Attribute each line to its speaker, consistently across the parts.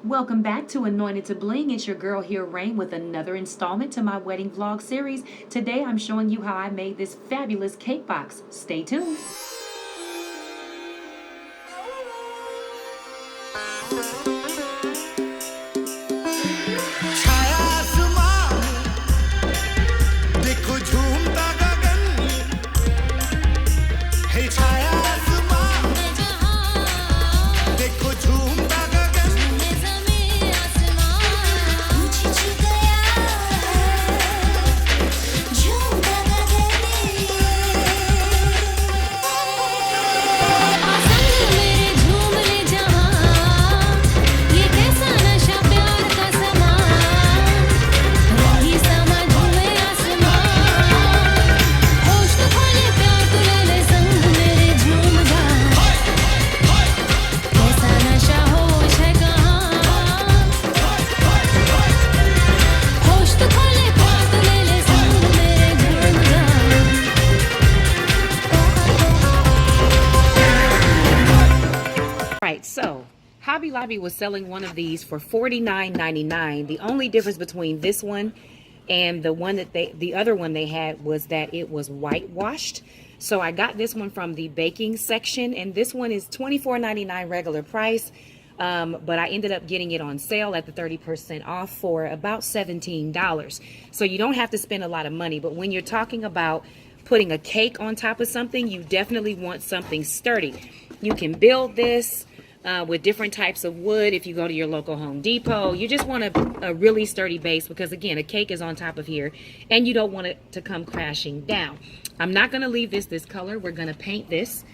Speaker 1: Welcome back to Anointed to Bling. It's your girl HeReinz with another installment to my wedding vlog series. Today I'm showing you how I made this fabulous cake box. Stay tuned. So Hobby Lobby was selling one of these for $49.99. The only difference between this one and the other one they had was that it was whitewashed. So I got this one from the baking section, and this one is $24.99 regular price. But I ended up getting it on sale at the 30% off for about $17. So you don't have to spend a lot of money, but when you're talking about putting a cake on top of something, you definitely want something sturdy. You can build this with different types of wood. If you go to your local Home Depot, you just want a really sturdy base, because again, a cake is on top of here and you don't want it to come crashing down. I'm not going to leave this color. We're going to paint this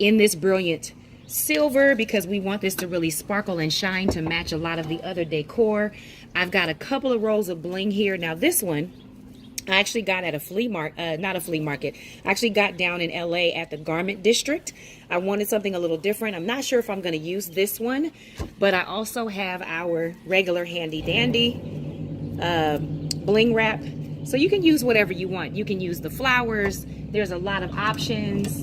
Speaker 1: in this brilliant silver because we want this to really sparkle and shine to match a lot of the other decor. I've got a couple of rolls of bling here. Now this one I actually got at a flea market, not a flea market. I actually got down in LA at the Garment District. I wanted something a little different. I'm not sure if I'm going to use this one, but I also have our regular handy dandy bling wrap. So you can use whatever you want. You can use the flowers. There's a lot of options.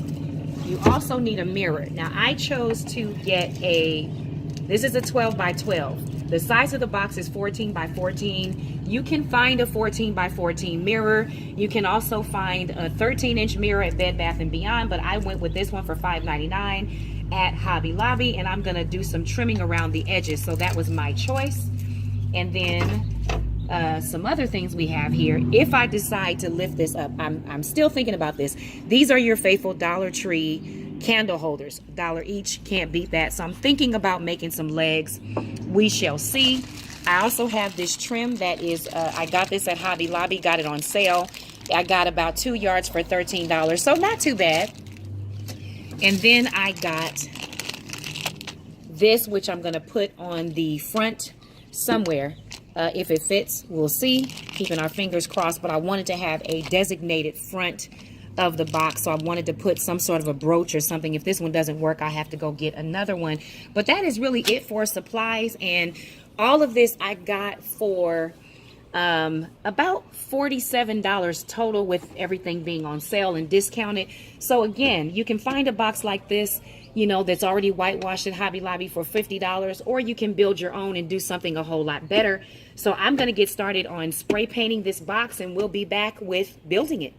Speaker 1: You also need a mirror. Now I chose to get this is a 12 by 12. The size of the box is 14 by 14. You can find a 14 by 14 mirror. You can also find a 13-inch mirror at Bed Bath & Beyond, but I went with this one for $5.99 at Hobby Lobby, and I'm gonna do some trimming around the edges, so that was my choice. And then some other things we have here. If I decide to lift this up, I'm still thinking about this. These are your faithful Dollar Tree candle holders, $1 each, can't beat that. So I'm thinking about making some legs. We shall see. I also have this trim that is I got this at Hobby Lobby, got it on sale. I got about 2 yards for $13, so not too bad. And then I got this, which I'm going to put on the front somewhere. If it fits, we'll see, keeping our fingers crossed, but I wanted to have a designated front of the box, so I wanted to put some sort of a brooch or something. If this one doesn't work, I have to go get another one. But that is really it for supplies, and all of this I got for about $47 total, with everything being on sale and discounted. So again, you can find a box like this, you know, that's already whitewashed at Hobby Lobby for $50, or you can build your own and do something a whole lot better. So I'm going to get started on spray painting this box, and we'll be back with building it.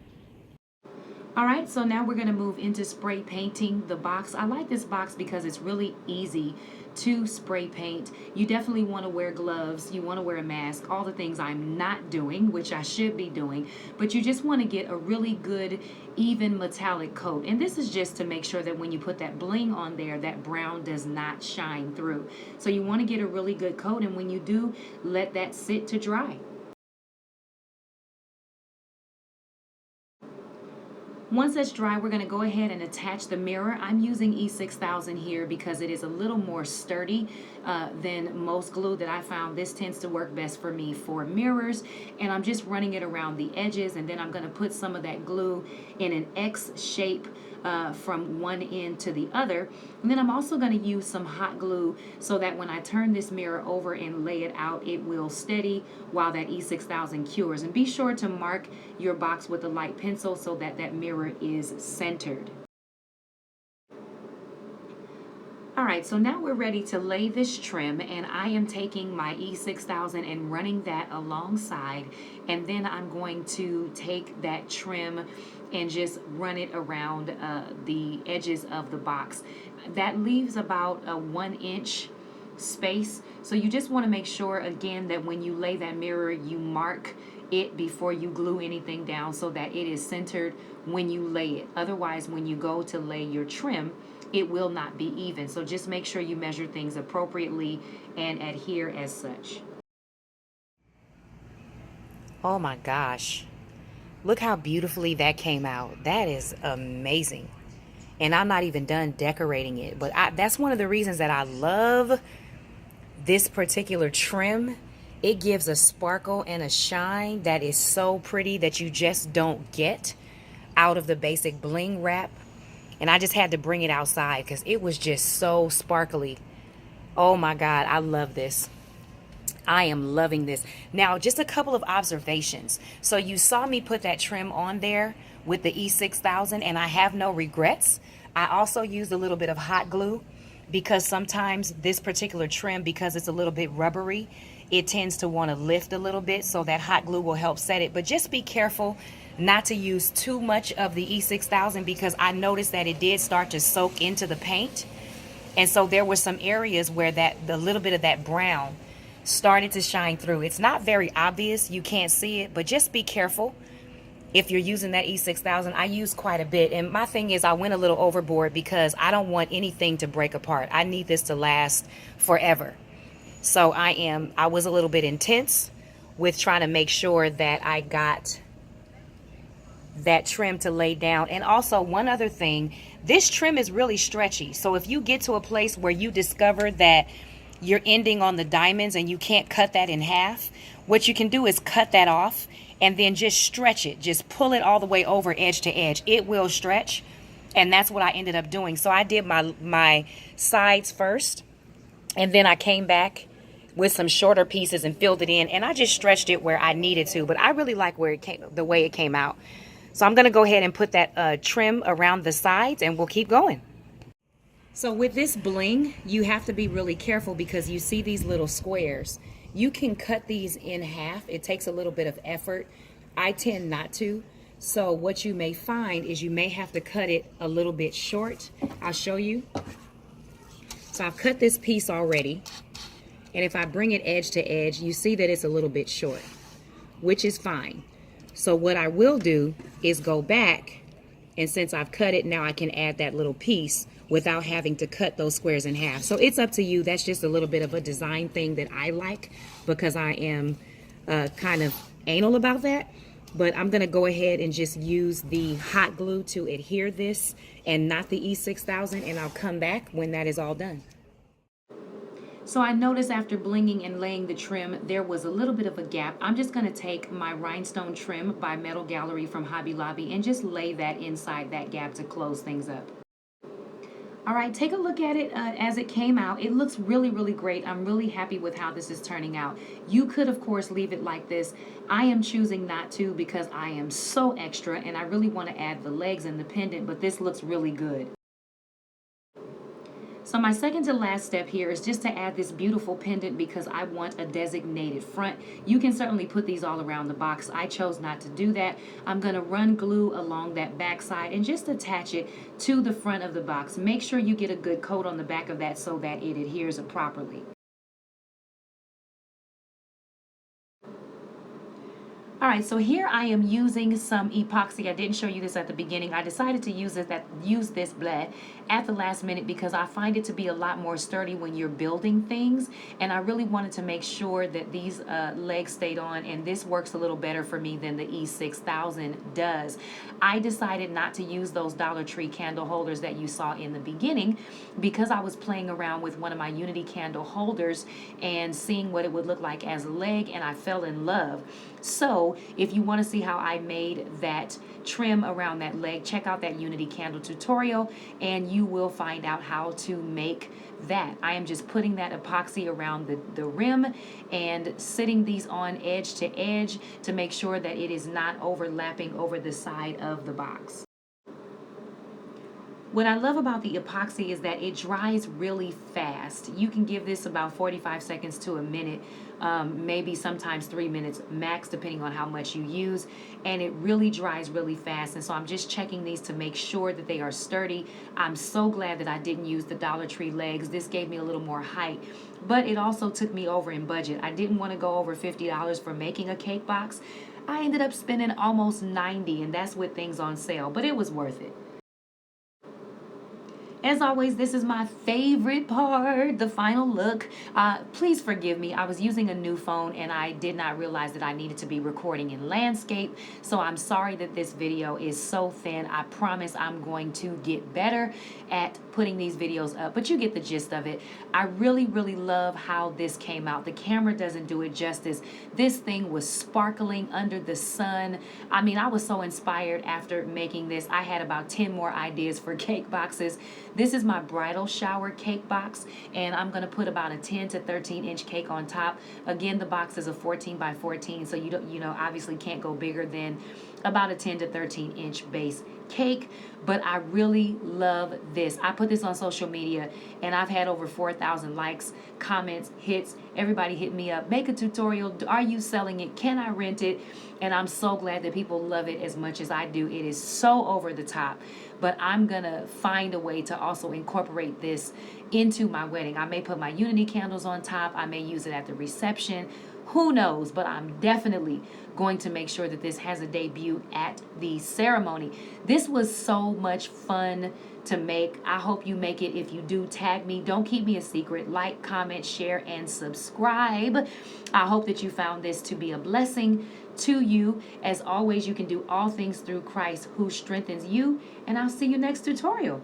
Speaker 1: All right, so now we're going to move into spray painting the box. I like this box because it's really easy to spray paint. You definitely want to wear gloves. You want to wear a mask, all the things I'm not doing, which I should be doing. But you just want to get a really good, even metallic coat. And this is just to make sure that when you put that bling on there, that brown does not shine through. So you want to get a really good coat, and when you do, let that sit to dry. Once that's dry, we're going to go ahead and attach the mirror. I'm using E6000 here because it is a little more sturdy than most glue that I found. This tends to work best for me for mirrors, and I'm just running it around the edges, and then I'm going to put some of that glue in an X shape from one end to the other. And then I'm also going to use some hot glue so that when I turn this mirror over and lay it out, it will steady while that E6000 cures. And be sure to mark your box with a light pencil so that that mirror is centered. All right, so now we're ready to lay this trim, and I am taking my E6000 and running that alongside, and then I'm going to take that trim and just run it around the edges of the box. That leaves about a 1 inch space, so you just want to make sure again that when you lay that mirror, you mark it before you glue anything down so that it is centered when you lay it. Otherwise, when you go to lay your trim, it will not be even. So just make sure you measure things appropriately and adhere as such. Oh my gosh. Look how beautifully that came out. That is amazing. And I'm not even done decorating it. But that's one of the reasons that I love this particular trim. It gives a sparkle and a shine that is so pretty that you just don't get out of the basic bling wrap. And I just had to bring it outside because it was just so sparkly. Oh my God, I love this. I am loving this. Now, just a couple of observations. So you saw me put that trim on there with the E6000, and I have no regrets. I also used a little bit of hot glue because sometimes this particular trim, because it's a little bit rubbery, it tends to want to lift a little bit, so that hot glue will help set it. But just be careful not to use too much of the E6000 because I noticed that it did start to soak into the paint. And so there were some areas where the little bit of that brown started to shine through. It's not very obvious, you can't see it, but just be careful if you're using that E6000. I use quite a bit, and my thing is I went a little overboard because I don't want anything to break apart. I need this to last forever. So I was a little bit intense with trying to make sure that I got that trim to lay down. And also one other thing, this trim is really stretchy. So if you get to a place where you discover that you're ending on the diamonds and you can't cut that in half, what you can do is cut that off and then just stretch it. Just pull it all the way over edge to edge. It will stretch. And that's what I ended up doing. So I did my sides first, and then I came back with some shorter pieces and filled it in, and I just stretched it where I needed to. But I really like the way it came out. So I'm going to go ahead and put that trim around the sides, and we'll keep going. So with this bling, you have to be really careful because you see these little squares. You can cut these in half. It takes a little bit of effort. I tend not to. So what you may find is you may have to cut it a little bit short. I'll show you. So I've cut this piece already. And if I bring it edge to edge, you see that it's a little bit short, which is fine. So what I will do is go back, and since I've cut it, now I can add that little piece without having to cut those squares in half. So it's up to you. That's just a little bit of a design thing that I like because I am kind of anal about that. But I'm going to go ahead and just use the hot glue to adhere this and not the E6000, and I'll come back when that is all done. So I noticed after blinging and laying the trim, there was a little bit of a gap. I'm just going to take my Rhinestone trim by Metal Gallery from Hobby Lobby and just lay that inside that gap to close things up. All right, take a look at it as it came out. It looks really, really great. I'm really happy with how this is turning out. You could, of course, leave it like this. I am choosing not to because I am so extra and I really want to add the legs and the pendant, but this looks really good. So my second to last step here is just to add this beautiful pendant because I want a designated front. You can certainly put these all around the box. I chose not to do that. I'm going to run glue along that back side and just attach it to the front of the box. Make sure you get a good coat on the back of that so that it adheres properly. All right, so here I am using some epoxy. I didn't show you this at the beginning. I decided to use this at the last minute because I find it to be a lot more sturdy when you're building things, and I really wanted to make sure that these legs stayed on, and this works a little better for me than the E6000 does. I decided not to use those Dollar Tree candle holders that you saw in the beginning because I was playing around with one of my Unity candle holders and seeing what it would look like as a leg, and I fell in love. So if you want to see how I made that trim around that leg, check out that Unity candle tutorial and you will find out how to make that. I am just putting that epoxy around the rim and sitting these on edge to edge to make sure that it is not overlapping over the side of the box. What I love about the epoxy is that it dries really fast. You can give this about 45 seconds to a minute, maybe sometimes 3 minutes max, depending on how much you use. And it really dries really fast. And so I'm just checking these to make sure that they are sturdy. I'm so glad that I didn't use the Dollar Tree legs. This gave me a little more height, but it also took me over in budget. I didn't want to go over $50 for making a cake box. I ended up spending almost $90, and that's with things on sale, but it was worth it. As always, this is my favorite part, the final look. Please forgive me. I was using a new phone and I did not realize that I needed to be recording in landscape. So I'm sorry that this video is so thin. I promise I'm going to get better at putting these videos up, but you get the gist of it. I really, really love how this came out. The camera doesn't do it justice. This thing was sparkling under the sun. I mean, I was so inspired after making this. I had about 10 more ideas for cake boxes. This is my bridal shower cake box, and I'm going to put about a 10 to 13 inch cake on top. Again, the box is a 14 by 14, so you obviously can't go bigger than about a 10 to 13 inch base cake. But I really love this. I put this on social media and I've had over 4,000 likes, comments, hits. Everybody hit me up. Make a tutorial. Are you selling it? Can I rent it? And I'm so glad that people love it as much as I do. It is so over the top. But I'm going to find a way to also incorporate this into my wedding. I may put my Unity candles on top. I may use it at the reception. Who knows? But I'm definitely going to make sure that this has a debut at the ceremony. This was so much fun to make. I hope you make it. If you do, tag me. Don't keep me a secret. Like, comment, share, and subscribe. I hope that you found this to be a blessing to you. As always, you can do all things through Christ who strengthens you. And I'll see you next tutorial.